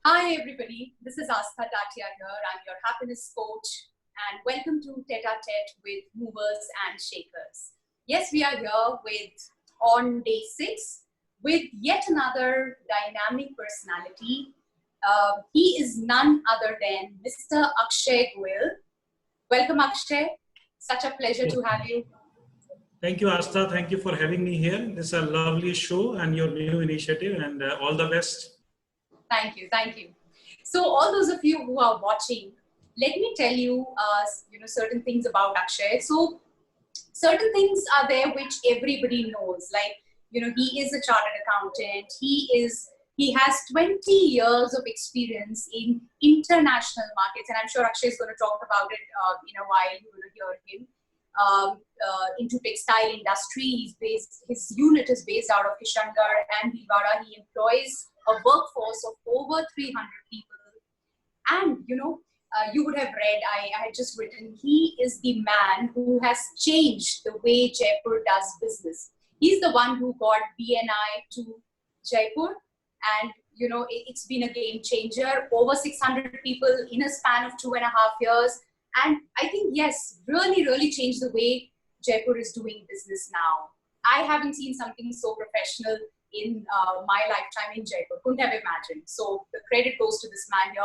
Hi everybody, this is Aastha Tatia here. I'm your happiness coach and welcome to Tête-à-tête with movers and shakers. Yes, we are here on day 6 with yet another dynamic personality. He is none other than Mr. Akshaya Goyal. Welcome Akshay, such a pleasure to have you. Thank you, Aastha. Thank you for having me here. This is a lovely show and your new initiative, and all the best. Thank you, thank you. So all those of you who are watching, let me tell you, certain things about Akshay. So certain things are there which everybody knows. Like, he is a chartered accountant. He has 20 years of experience in international markets, and I'm sure Akshay is going to talk about it in a while. You're going to hear him. Into textile industry. His unit is based out of Kishangarh and Bhilwara. He employs a workforce of over 300 people. And, you would have read, I had just written, he is the man who has changed the way Jaipur does business. He's the one who got BNI to Jaipur. And, it's been a game changer. Over 600 people in a span of 2.5 years. And I think, yes, really changed the way Jaipur is doing business now. I haven't seen something so professional in my lifetime in Jaipur. Couldn't have imagined. So the credit goes to this man here.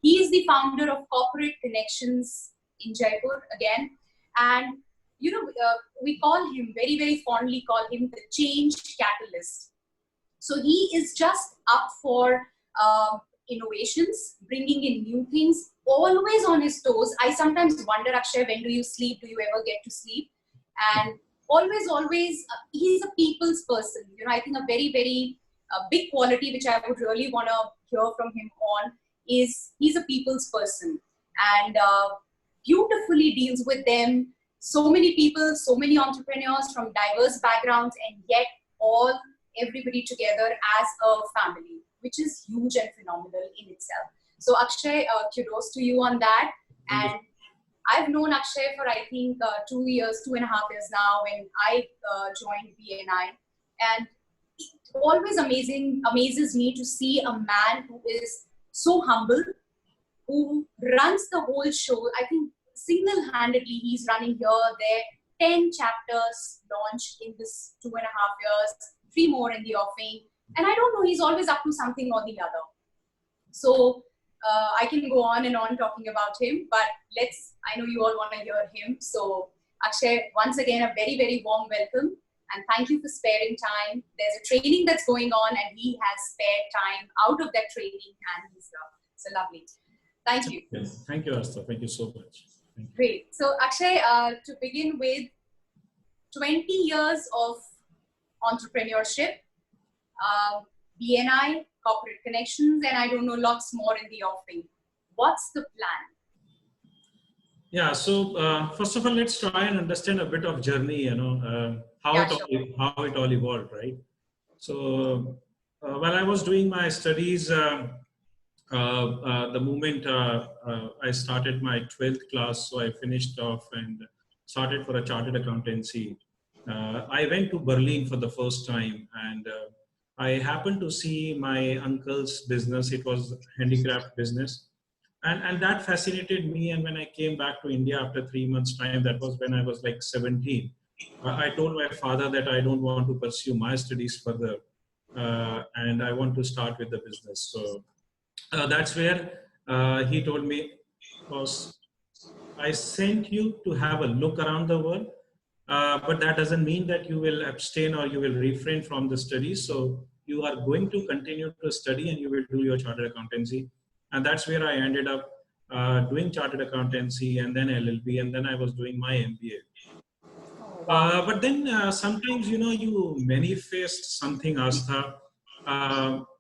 He is the founder of Corporate Connections in Jaipur again. And, we call him, very fondly call him the change catalyst. So he is just up for innovations, bringing in new things, always on his toes. I sometimes wonder, Akshay, when do you sleep? Do you ever get to sleep? And always, he's a people's person. I think a very big quality which I would really want to hear from him on is he's a people's person and beautifully deals with them. So many people, so many entrepreneurs from diverse backgrounds, and yet everybody together as a family, which is huge and phenomenal in itself. So Akshay, kudos to you on that. And I've known Akshay for, I think, 2.5 years now when I joined BNI. And it always amazes me to see a man who is so humble, who runs the whole show. I think single-handedly he's running here, there, 10 chapters launched in this 2.5 years, 3 more in the offing. And I don't know, he's always up to something or the other. So I can go on and on talking about him, but I know you all want to hear him. So Akshay, once again, a very warm welcome. And thank you for sparing time. There's a training that's going on and he has spared time out of that training and he's here. So lovely. Thank you. Yes. Thank you, Aastha. Thank you so much. Great. So Akshay, to begin with, 20 years of entrepreneurship, BNI, Corporate Connections, and I don't know, lots more in the offing. What's the plan? Yeah, so first of all, let's try and understand a bit of journey, how it all evolved, right? So while I was doing my studies, the moment I started my 12th class, so I finished off and started for a chartered accountancy. I went to Berlin for the first time and I happened to see my uncle's business. It was handicraft business. And that fascinated me. And when I came back to India after 3 months' time, that was when I was like 17. I told my father that I don't want to pursue my studies further. And I want to start with the business. So that's where he told me, boss, I sent you to have a look around the world. But that doesn't mean that you will abstain or you will refrain from the studies. So you are going to continue to study and you will do your chartered accountancy. And that's where I ended up doing chartered accountancy and then LLB, and then I was doing my MBA. But then sometimes, you manifest something, Aastha,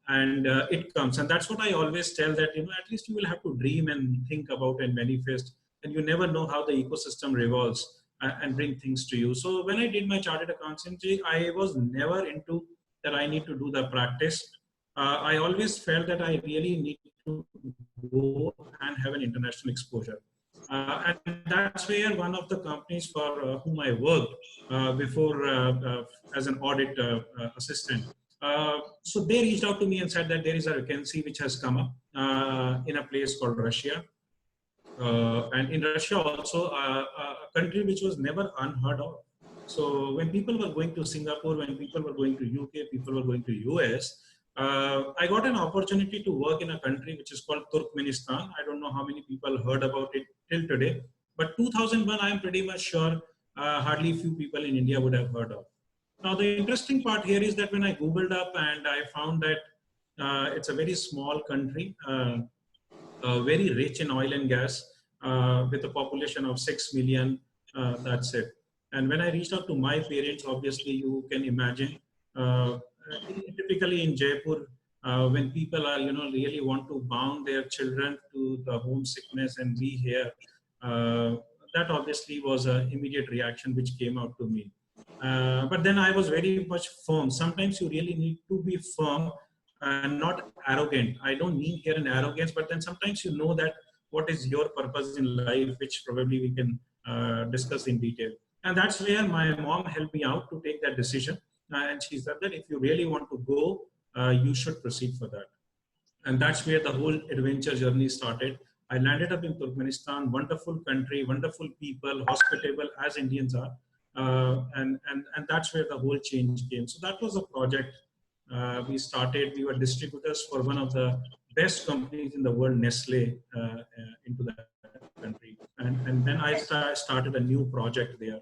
and it comes. And that's what I always tell that, at least you will have to dream and think about and manifest. And you never know how the ecosystem revolves and bring things to you. So when I did my chartered accountancy, I was never into that I need to do the practice. I always felt that I really need to go and have an international exposure. And that's where one of the companies for whom I worked before as an audit assistant, So they reached out to me and said that there is a vacancy which has come up in a place called Russia. And in Russia also, a country which was never unheard of. So when people were going to Singapore, when people were going to UK, people were going to US, I got an opportunity to work in a country which is called Turkmenistan. I don't know how many people heard about it till today, but 2001, I am pretty much sure hardly few people in India would have heard of. Now, the interesting part here is that when I Googled up and I found that it's a very small country, very rich in oil and gas, with a population of 6 million, that's it. And when I reached out to my parents, obviously you can imagine, typically in Jaipur, when people are, really want to bound their children to the homesickness and be here, that obviously was an immediate reaction which came out to me. But then I was very much firm. Sometimes you really need to be firm and not arrogant. I don't mean here an arrogance, but then sometimes you know that what is your purpose in life, which probably we can discuss in detail. And that's where my mom helped me out to take that decision. And she said that if you really want to go, you should proceed for that. And that's where the whole adventure journey started. I landed up in Turkmenistan, wonderful country, wonderful people, hospitable as Indians are. And that's where the whole change came. So that was a project we started. We were distributors for one of the best companies in the world, Nestle, into that country. And then I started a new project there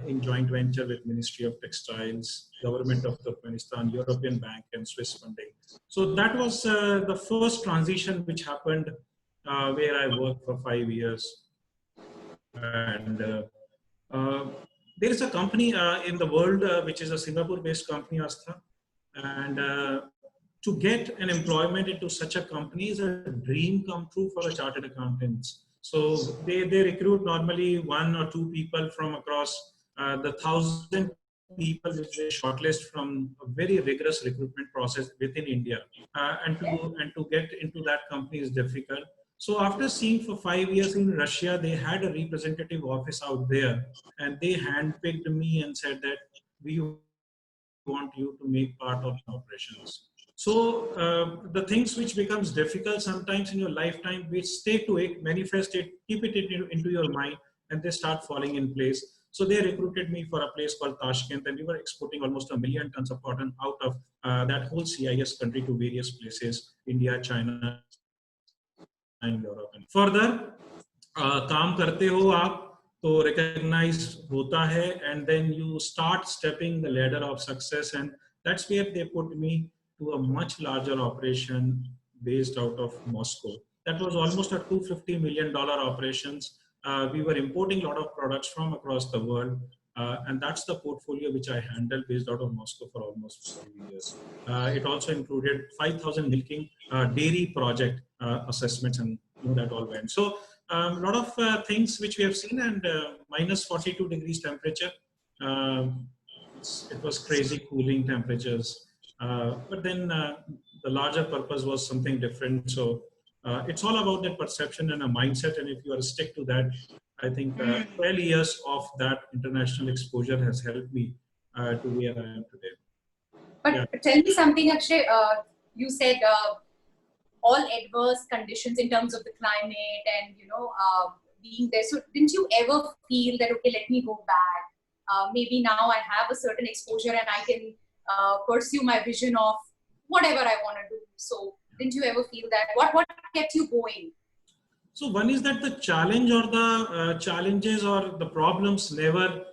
in joint venture with Ministry of Textiles, Government of Turkmenistan, European Bank, and Swiss funding. So that was the first transition which happened, where I worked for 5 years. And there is a company in the world which is a Singapore-based company, Aastha. And to get an employment into such a company is a dream come true for a chartered accountants. So they recruit normally 1 or 2 people from across the 1,000 people which they shortlist from a very rigorous recruitment process within India. And to get into that company is difficult. So after seeing for 5 years in Russia, they had a representative office out there, and they handpicked me and said that we want you to make part of the operations. So the things which becomes difficult sometimes in your lifetime, which stay to it, manifest it, keep it into your mind, and they start falling in place. So they recruited me for a place called Tashkent, and we were exporting almost 1 million tons of cotton out of that whole CIS country to various places, India, China, and Europe. And further, काम करते हो आप तो recognize होता है, and then you start stepping the ladder of success, and that's where they put me to a much larger operation based out of Moscow. That was almost a $250 million operations. We were importing a lot of products from across the world, and that's the portfolio which I handled based out of Moscow for almost 5 years. It also included 5,000 milking dairy project assessments, and that all went. So a lot of things which we have seen, and minus 42 degrees temperature. It was crazy cooling temperatures. But then the larger purpose was something different. So it's all about that perception and a mindset. And if you are stick to that, I think 12 years of that international exposure has helped me to where I am today. But tell me something, Akshay. You said all adverse conditions in terms of the climate and being there. So didn't you ever feel that, okay, let me go back? Maybe now I have a certain exposure and I can pursue my vision of whatever I want to do. So didn't you ever feel that? What kept you going? So one is that the challenge or the challenges or the problems never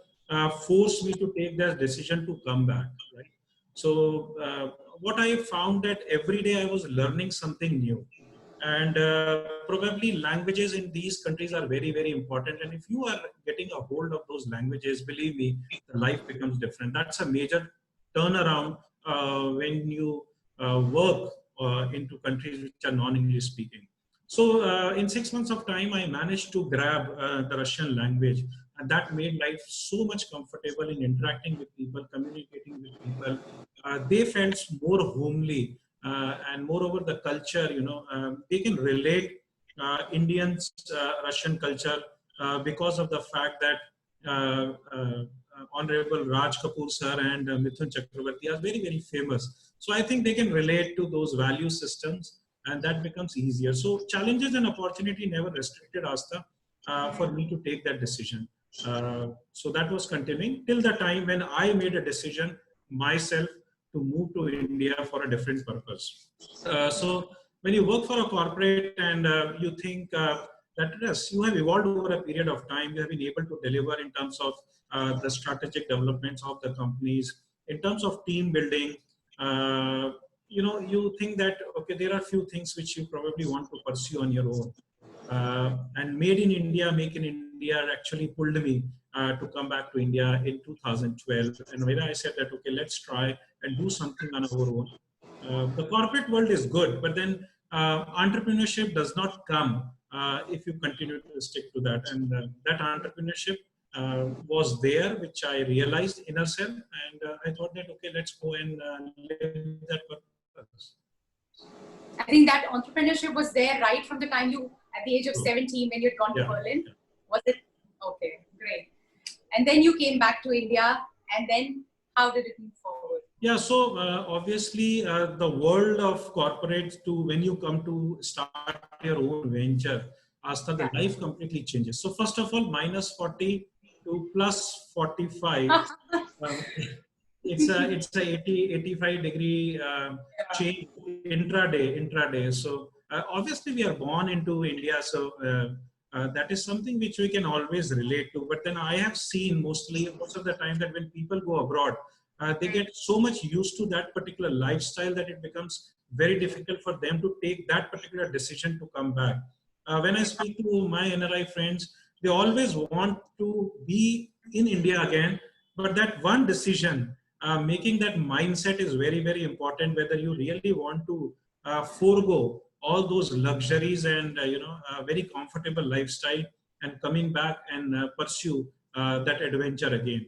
forced me to take that decision to come back, right? So what I found that every day I was learning something new. And probably languages in these countries are very, very important. And if you are getting a hold of those languages, believe me, the life becomes different. That's a major turnaround when you work into countries which are non-English speaking. So in 6 months of time, I managed to grab the Russian language, and that made life so much comfortable in interacting with people, communicating with people. They felt more homely, and moreover, the culture, they can relate Indians, Russian culture because of the fact that Honorable Raj Kapoor sir and Mithun Chakrabarti are very, very famous. So I think they can relate to those value systems, and that becomes easier. So challenges and opportunity never restricted Aastha for me to take that decision. So that was continuing till the time when I made a decision myself to move to India for a different purpose. So when you work for a corporate and you think that yes, you have evolved over a period of time, you have been able to deliver in terms of the strategic developments of the companies, in terms of team building. Uh, you think that okay, there are few things which you probably want to pursue on your own. And Made in India, Make in India actually pulled me to come back to India in 2012. And when I said that, okay, let's try and do something on our own. The corporate world is good, but then entrepreneurship does not come if you continue to stick to that. And that entrepreneurship was there, which I realized inner self. And I thought that, okay, let's go and live that purpose. I think that entrepreneurship was there right from the time you, at the age of 17, when you had gone to Yeah. Berlin. Was it? Okay, great. And then you came back to India, and then how did it move forward? Yeah, so obviously the world of corporates to when you come to start your own venture, Aastha, the life completely changes. So first of all, minus 40 to plus 45, it's a 85-degree change intraday. So obviously we are born into India, so that is something which we can always relate to. But then I have seen most of the time that when people go abroad, they get so much used to that particular lifestyle that it becomes very difficult for them to take that particular decision to come back. When I speak to my NRI friends, they always want to be in India again, but that one decision, making that mindset is very, very important, whether you really want to forego all those luxuries and a very comfortable lifestyle and coming back and pursue that adventure again.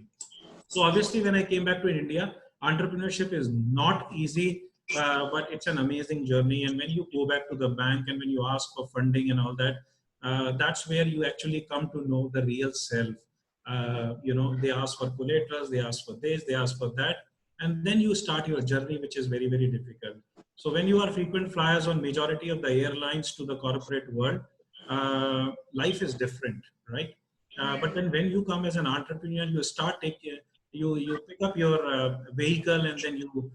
So obviously, when I came back to India, entrepreneurship is not easy, but it's an amazing journey. And when you go back to the bank and when you ask for funding and all that, that's where you actually come to know the real self. They ask for collaterals, they ask for this, they ask for that, and then you start your journey, which is very, very difficult. So when you are frequent flyers on majority of the airlines to the corporate world, life is different, right? But then when you come as an entrepreneur, you start taking you pick up your vehicle and then you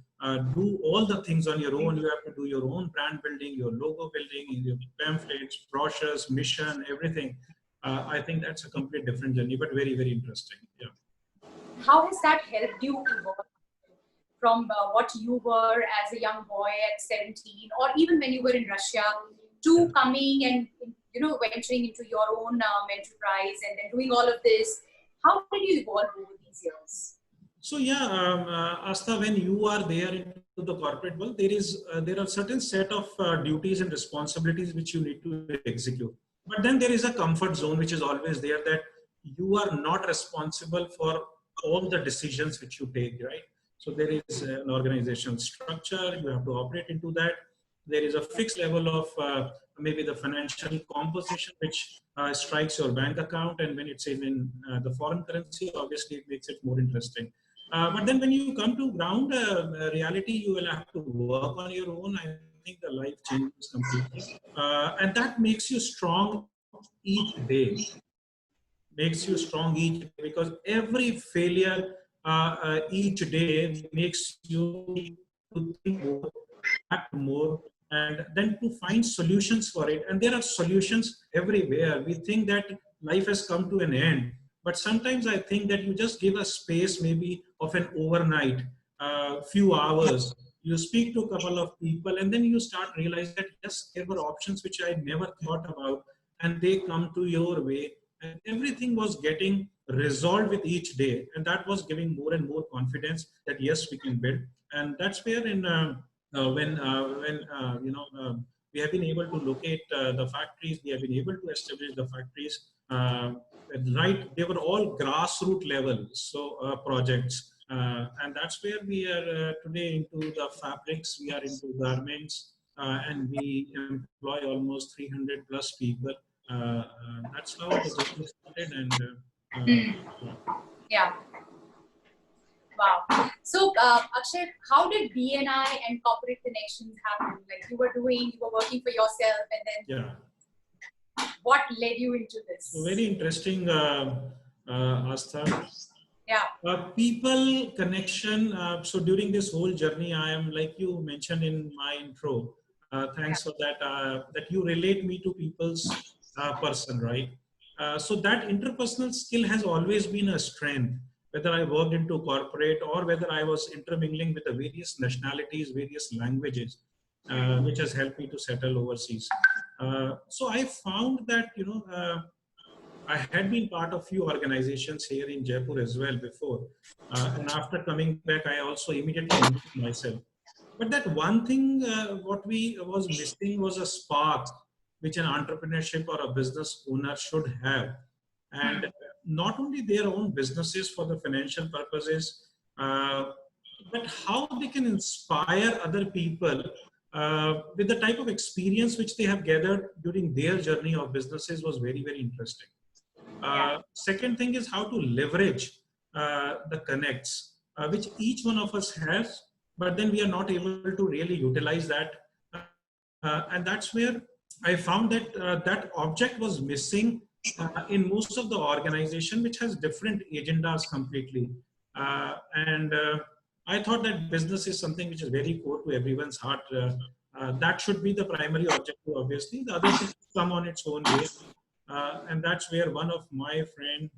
do all the things on your own. You have to do your own brand building, your logo building, your pamphlets, brochures, mission, everything. I think that's a complete different journey, but very, very interesting. Yeah. How has that helped you evolve from what you were as a young boy at 17, or even when you were in Russia, to coming and venturing into your own enterprise and then doing all of this? How did you evolve over these years? So yeah, Aastha, when you are there into the corporate world, there are certain set of duties and responsibilities which you need to execute. But then there is a comfort zone which is always there, that you are not responsible for all the decisions which you take, right? So there is an organizational structure, you have to operate into that. There is a fixed level of maybe the financial composition which strikes your bank account, and when it's in the foreign currency, obviously it makes it more interesting. But then when you come to ground reality, you will have to work on your own. I think the life changes completely. And that makes you strong each day. Makes you strong each day, because every failure each day makes you to think more, act more, and then to find solutions for it. And there are solutions everywhere. We think that life has come to an end, but sometimes I think that you just give a space maybe of an overnight, few hours, you speak to a couple of people, and then you start realizing that yes, there were options which I never thought about, and they come to your way, and everything was getting resolved with each day, and that was giving more and more confidence that yes, we can build. And that's where we have been able to locate the factories, we have been able to establish the factories. Right, they were all grassroots level, so projects, and that's where we are today into the fabrics, we are into garments, and we employ almost 300 plus people. That's how the journey started, and Yeah. Wow. So, Akshay, how did BNI and Corporate Connections happen? Like you were working for yourself, and then what led you into this? So very interesting, Aastha. Yeah. People connection. So during this whole journey, I am, like you mentioned in my intro. Thanks for that. That you relate me to people's person, right? So that interpersonal skill has always been a strength. Whether I worked into corporate or whether I was intermingling with the various nationalities, various languages, which has helped me to settle overseas. So I found that I had been part of few organizations here in Jaipur as well before. And after coming back, I also immediately enrolled myself. But that one thing, what we was missing was a spark, which an entrepreneurship or a business owner should have. And not only their own businesses for the financial purposes, but how they can inspire other people with the type of experience which they have gathered during their journey of businesses was very, very interesting. Second thing is how to leverage the connects, which each one of us has, but then we are not able to really utilize that. And that's where I found that that object was missing in most of the organization, which has different agendas completely. And I thought that business is something which is very core to everyone's heart. That should be the primary objective, obviously. The other things come on its own way. And that's where one of my friend,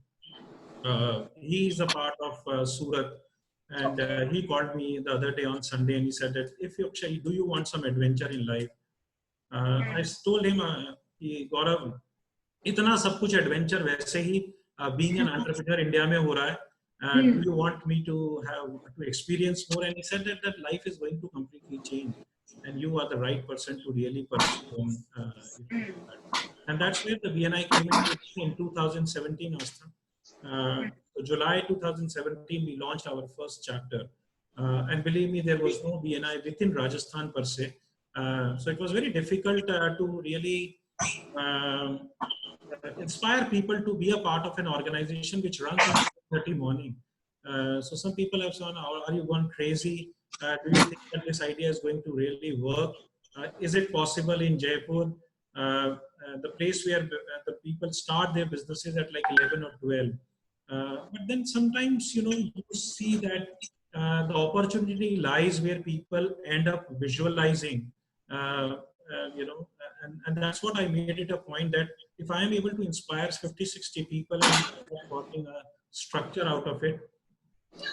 he is a part of Surat, and he called me the other day on Sunday, and he said that, if you, Akshay, do you want some adventure in life? I told him, Gaurav, इतना सब कुछ adventure वैसे ही being an entrepreneur India में हो रहा है. Do you want me to experience more? And he said that life is going to completely change, and you are the right person to really pursue. And that's where the BNI came in 2017, Aastha. So July 2017, we launched our first chapter. And believe me, there was no BNI within Rajasthan per se. So it was very difficult to really inspire people to be a part of an organization which runs at 6:30 morning. So some people have said, are you going crazy? Do you think that this idea is going to really work? Is it possible in Jaipur? The place where the people start their businesses at like 11 or 12. But then sometimes, you see that the opportunity lies where people end up visualizing, and that's what I made it a point that if I am able to inspire 50, 60 people and working a structure out of it,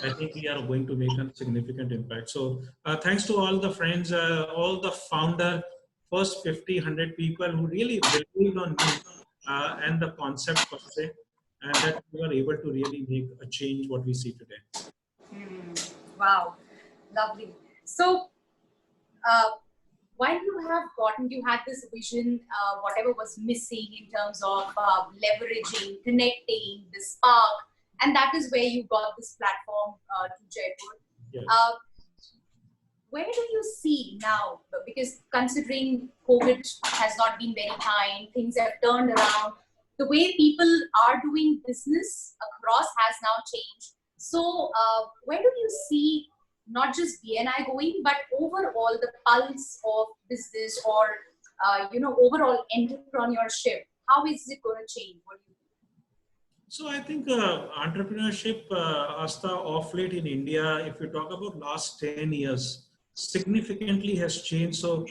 I think we are going to make a significant impact. So thanks to all the friends, all the founder, first 50, 100 people who really believed on me and the concept per se, and that we were able to really make a change what we see today. Wow, lovely. So while you had this vision, whatever was missing in terms of leveraging, connecting, the spark, and that is where you got this platform to Jaipur. Yes. Where do you see now? Because considering COVID has not been very kind, things have turned around. The way people are doing business across has now changed. So where do you see not just BNI going, but overall the pulse of business or overall entrepreneurship? How is it going to change? What do you think? So I think entrepreneurship, Aastha, off late in India, if you talk about last 10 years, significantly has changed. So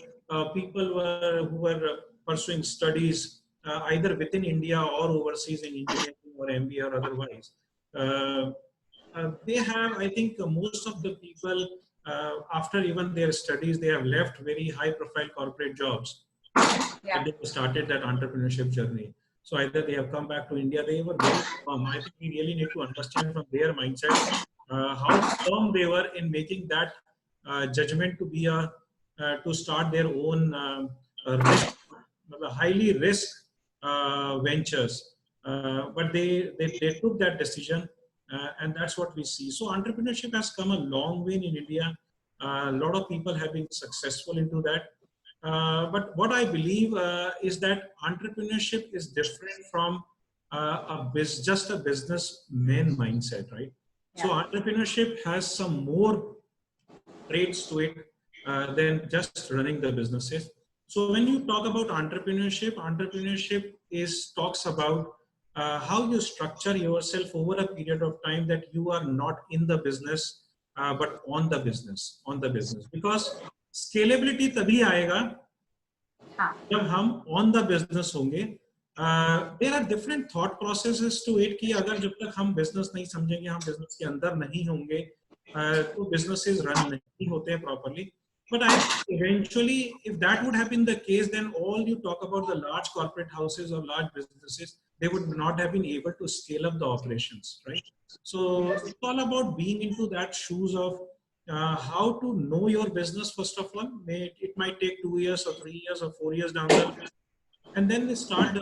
people who were pursuing studies either within India or overseas in engineering or MBA or otherwise, they have, I think, most of the people after even their studies, they have left very high profile corporate jobs. And they started that entrepreneurship journey. So either they have come back to India, they were very firm. I think we really need to understand from their mindset how firm they were in making that judgment to be to start their own highly risk ventures. But they took that decision, and that's what we see. So entrepreneurship has come a long way in India. A lot of people have been successful into that. But what I believe is that entrepreneurship is different from just a businessman mindset, right? So entrepreneurship has some more traits to it than just running the businesses. So when you talk about entrepreneurship, entrepreneurship talks about how you structure yourself over a period of time, that you are not in the business but on the business, because scalability तभी आएगा जब हम on the business होंगे. There are different thought processes to it कि अगर जब तक हम business नहीं समझेंगे, हम business के अंदर नहीं होंगे, तो businesses run नहीं होते हैं properly. But I think eventually, if that would have been the case, then all you talk about the large corporate houses or large businesses, they would not have been able to scale up the operations, right? So it's all about being into that shoes of how to know your business first of all. It might take 2 years or 3 years or 4 years down the line, and then they start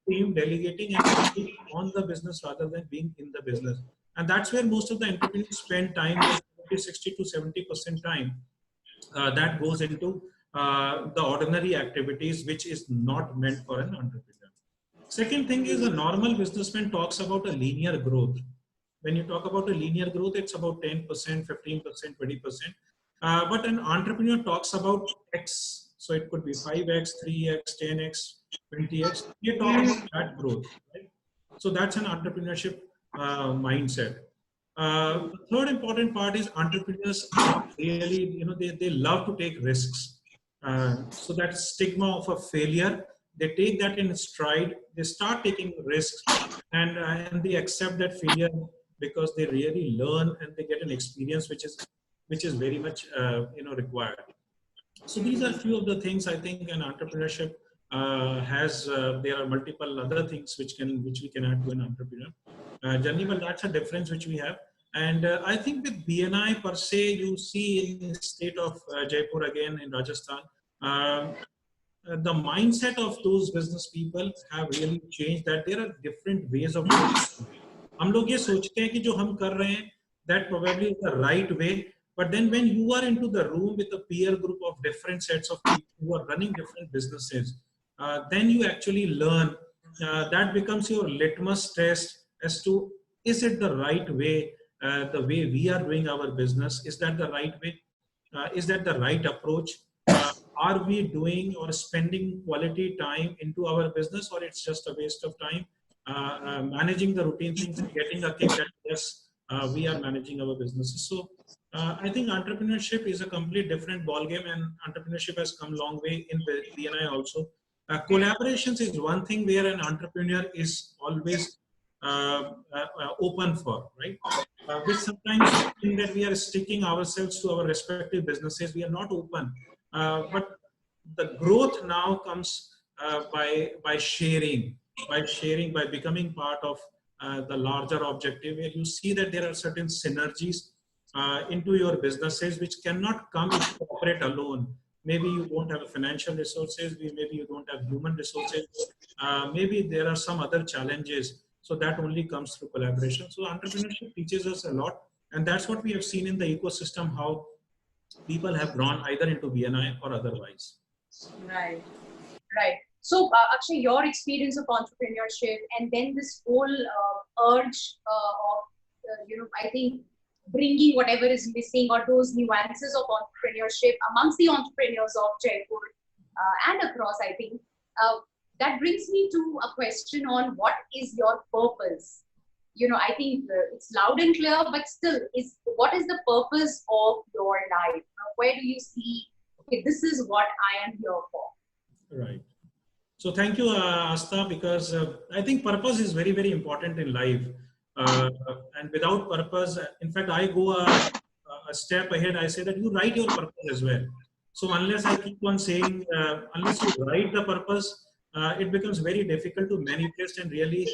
delegating and being on the business rather than being in the business. And that's where most of the entrepreneurs spend time, 60 to 70% time. That goes into the ordinary activities, which is not meant for an entrepreneur. Second thing is, a normal businessman talks about a linear growth. When you talk about a linear growth, it's about 10%, 15%, 20%. But an entrepreneur talks about X. So it could be 5X, 3X, 10X, 20X. You talk about that growth, right? So that's an entrepreneurship mindset. The third important part is entrepreneurs are really, they love to take risks. So that stigma of a failure, they take that in stride. They start taking risks, and they accept that failure because they really learn and they get an experience which is very much required. So these are few of the things I think an entrepreneurship has. There are multiple other things which we can add to an entrepreneur. Generally, but that's a difference which we have. And I think with BNI per se, you see in the state of Jaipur, again in Rajasthan, the mindset of those business people have really changed, that there are different ways of doing it. हम लोग ये सोचते हैं कि जो हम कर रहे हैं, that probably is the right way. But then when you are into the room with a peer group of different sets of people who are running different businesses, then you actually learn. That becomes your litmus test as to, is it the right way, the way we are doing our business? Is that the right way? Is that the right approach? Are we doing or spending quality time into our business, or it's just a waste of time? Managing the routine things and getting a kick that yes, we are managing our businesses. So I think entrepreneurship is a complete different ballgame, and entrepreneurship has come a long way in BNI also. Collaborations is one thing where an entrepreneur is always open for, right? Which sometimes think that we are sticking ourselves to our respective businesses. We are not open, but the growth now comes by sharing, by becoming part of the larger objective, where you see that there are certain synergies into your businesses which cannot come if you operate alone. Maybe you don't have financial resources, maybe you don't have human resources, maybe there are some other challenges. So that only comes through collaboration. So entrepreneurship teaches us a lot, and that's what we have seen in the ecosystem, how people have grown either into BNI or otherwise. Right. So Akshay, your experience of entrepreneurship, and then this whole urge of, I think, bringing whatever is missing or those nuances of entrepreneurship amongst the entrepreneurs of Jaipur and across, I think, that brings me to a question on what is your purpose? I think it's loud and clear, but still, what is the purpose of your life? Where do you see, okay, this is what I am here for? Right. So thank you, Aastha, because I think purpose is very, very important in life. And without purpose, in fact, I go a step ahead. I say that you write your purpose as well. So unless I keep on saying, unless you write the purpose, it becomes very difficult to manifest and really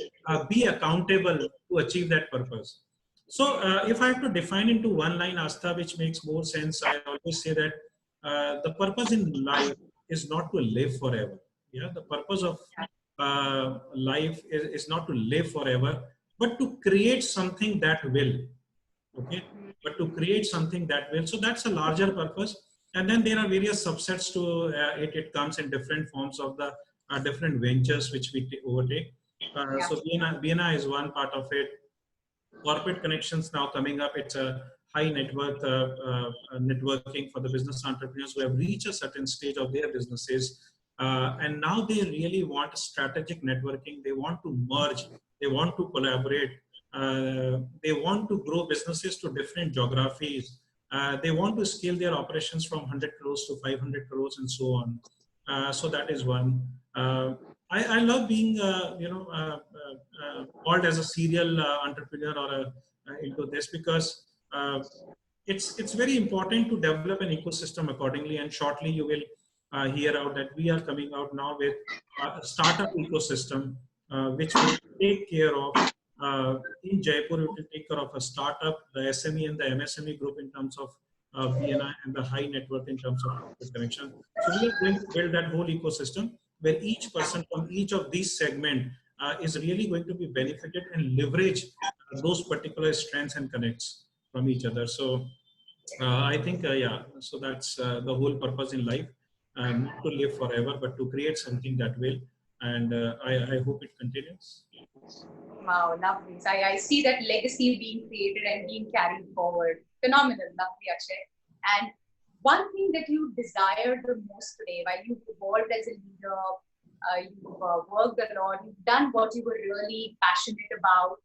be accountable to achieve that purpose. So if I have to define into one line, Aastha, which makes more sense, I always say that the purpose in life is not to live forever. Yeah, the purpose of life is not to live forever, but to create something that will. Okay, but to create something that will. So that's a larger purpose, and then there are various subsets to it. It comes in different forms of the different ventures which we overtake. So BNI is one part of it. corporate connections now coming up. It's a high net worth networking for the business entrepreneurs who have reached a certain stage of their businesses. And now they really want strategic networking. They want to merge. They want to collaborate. They want to grow businesses to different geographies. They want to scale their operations from 100 crores to 500 crores and so on. So that is one. I love being, called as a serial entrepreneur or into this because it's very important to develop an ecosystem accordingly. And shortly you will hear out that we are coming out now with a startup ecosystem which will take care of in Jaipur. It will take care of a startup, the SME and the MSME group in terms of BNI and the high net worth in terms of corporate connection. So we are going to build that whole ecosystem where each person from each of these segments is really going to be benefited and leverage those particular strengths and connects from each other. So I think, yeah, so that's the whole purpose in life, not to live forever, but to create something that will. And I hope it continues. Wow, lovely. So I see that legacy being created and being carried forward. Phenomenal, lovely, Akshay. And one thing that you desired the most today, while you've evolved as a leader, you've worked a lot, you've done what you were really passionate about.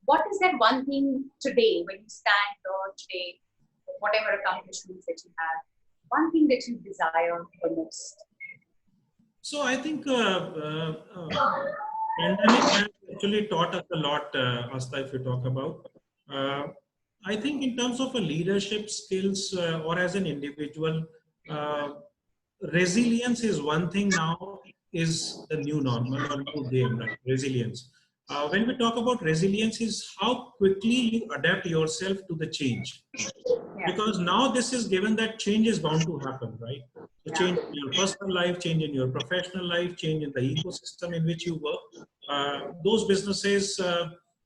What is that one thing today, when you stand today, whatever accomplishments that you have, one thing that you desire the most? So I think pandemic has actually taught us a lot, Aastha, if you talk about. I think in terms of a leadership skills or as an individual, uh, resilience is one thing now is the new normal or new game, right? Resilience. When we talk about resilience is how quickly you adapt yourself to the change. Yeah. Because now this is given that change is bound to happen, right? So change in your personal life, change in your professional life, change in the ecosystem in which you work. Those businesses,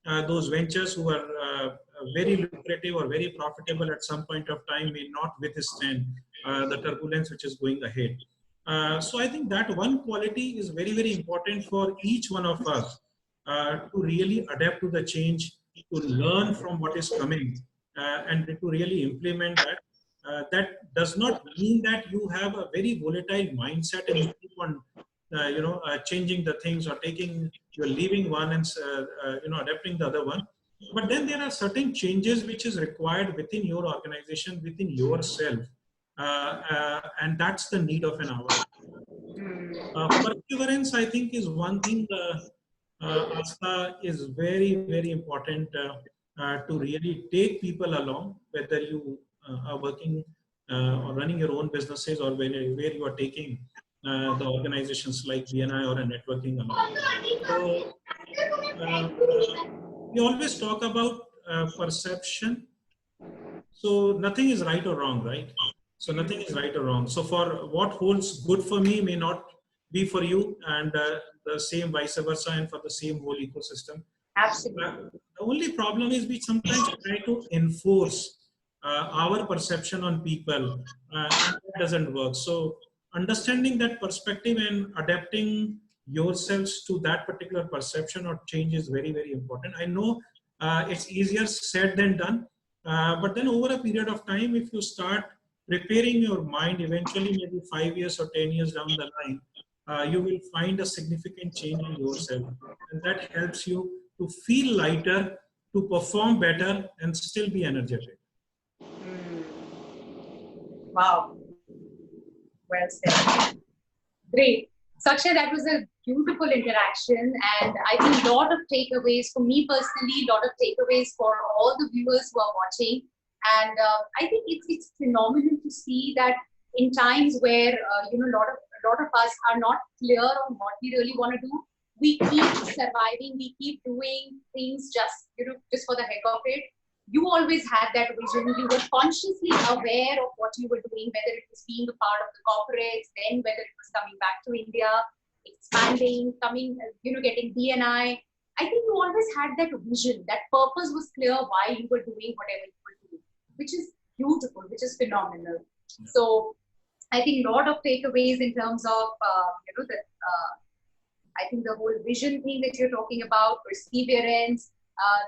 those ventures who are very lucrative or very profitable at some point of time may not withstand the turbulence which is going ahead. So I think that one quality is very, very important for each one of us to really adapt to the change, to learn from what is coming, and to really implement that. That does not mean that you have a very volatile mindset and you keep on, changing the things or you're leaving one and adapting the other one. But then there are certain changes which is required within your organization, within yourself, and that's the need of an hour. Perseverance, I think, is one thing. Aastha is very, very important to really take people along, whether you are working or running your own businesses or where you are taking the organizations like BNI or a networking along. So uh, we always talk about perception. So nothing is right or wrong, right? So nothing is right or wrong. So for what holds good for me may not be for you, and the same vice versa, and for the same whole ecosystem. Absolutely. The only problem is we sometimes try to enforce our perception on people, and that doesn't work. So understanding that perspective and adapting yourselves to that particular perception or change is very, very important. I know it's easier said than done, but then over a period of time, if you start preparing your mind, eventually maybe 5 years or 10 years down the line, you will find a significant change in yourself, and that helps you to feel lighter, to perform better, and still be energetic. Wow. Well said. Great. Sakshay, that was a beautiful interaction, and I think a lot of takeaways for me personally, a lot of takeaways for all the viewers who are watching. And I think it's phenomenal to see that in times where a lot of us are not clear on what we really want to do, we keep surviving, we keep doing things just for the heck of it. You always had that vision. You were consciously aware of what you were doing, whether it was being a part of the corporates, then whether it was coming back to India, expanding, getting BNI. I think you always had that vision. That purpose was clear why you were doing whatever you were doing, which is beautiful, which is phenomenal. Yeah. So I think a lot of takeaways in terms of, I think the whole vision thing that you're talking about, perseverance,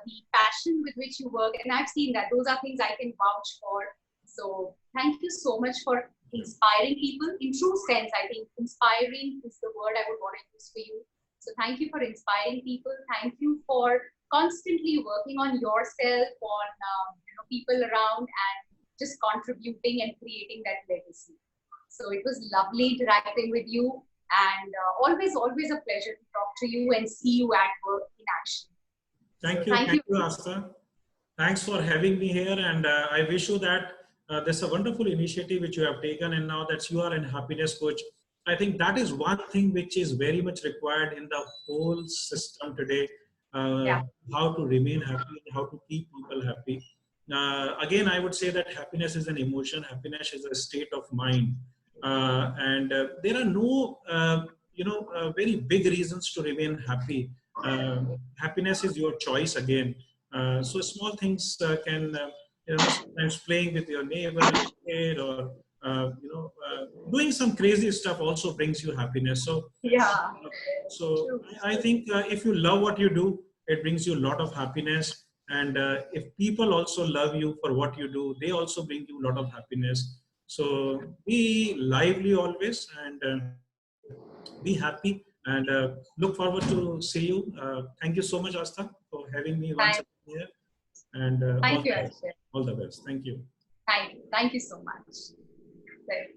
the passion with which you work, and I've seen that. Those are things I can vouch for. So thank you so much for inspiring people. In true sense, I think inspiring is the word I would want to use for you. So thank you for inspiring people. Thank you for constantly working on yourself, on people around, and just contributing and creating that legacy. So it was lovely interacting with you, and always a pleasure to talk to you and see you at work in action. Thank So you. Thank you, Aastha. Thanks for having me here. And I wish you that there's a wonderful initiative which you have taken. And now that you are a happiness coach, I think that is one thing which is very much required in the whole system today. Yeah. How to remain happy, how to keep people happy. Again, I would say that happiness is an emotion. Happiness is a state of mind. And there are no, very big reasons to remain happy. Happiness is your choice again. So small things can, sometimes playing with your neighbor, kid, or doing some crazy stuff also brings you happiness. So Yeah. so I think if you love what you do, it brings you a lot of happiness. And if people also love you for what you do, they also bring you a lot of happiness. So be lively always, and be happy, and look forward to see you. Thank you so much, Aastha, for having me once again here. And Thank you, Akshaya. all the best. Thank you. Thank you so much.